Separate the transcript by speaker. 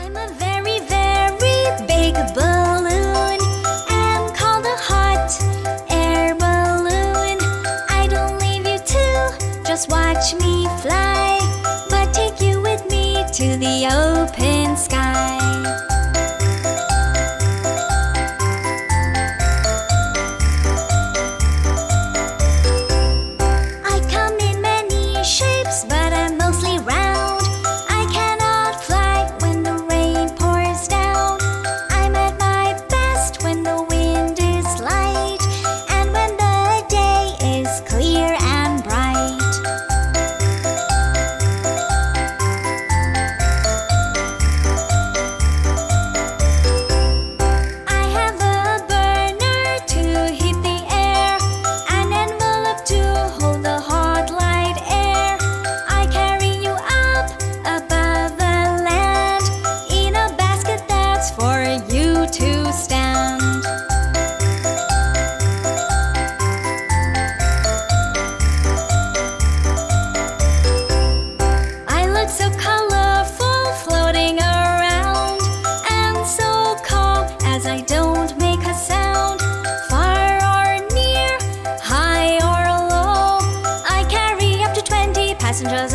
Speaker 1: I'm a very, very big balloon and called a hot air balloon. I don't leave you to just watch me fly, but take you with me to the open sky. I come in many shapes, but I'm mostly round. I cannot fly when the rain pours down. I'm at my best when the wind is light and when the day is clear and bright. I have a burner to heat the air, an envelope to hold the hot light air. I carry you up above the land in a basket that's for you to stand. I look so colorful floating around, and so calm as I don't make a sound. Far or near, high or low, I carry up to 20 passengers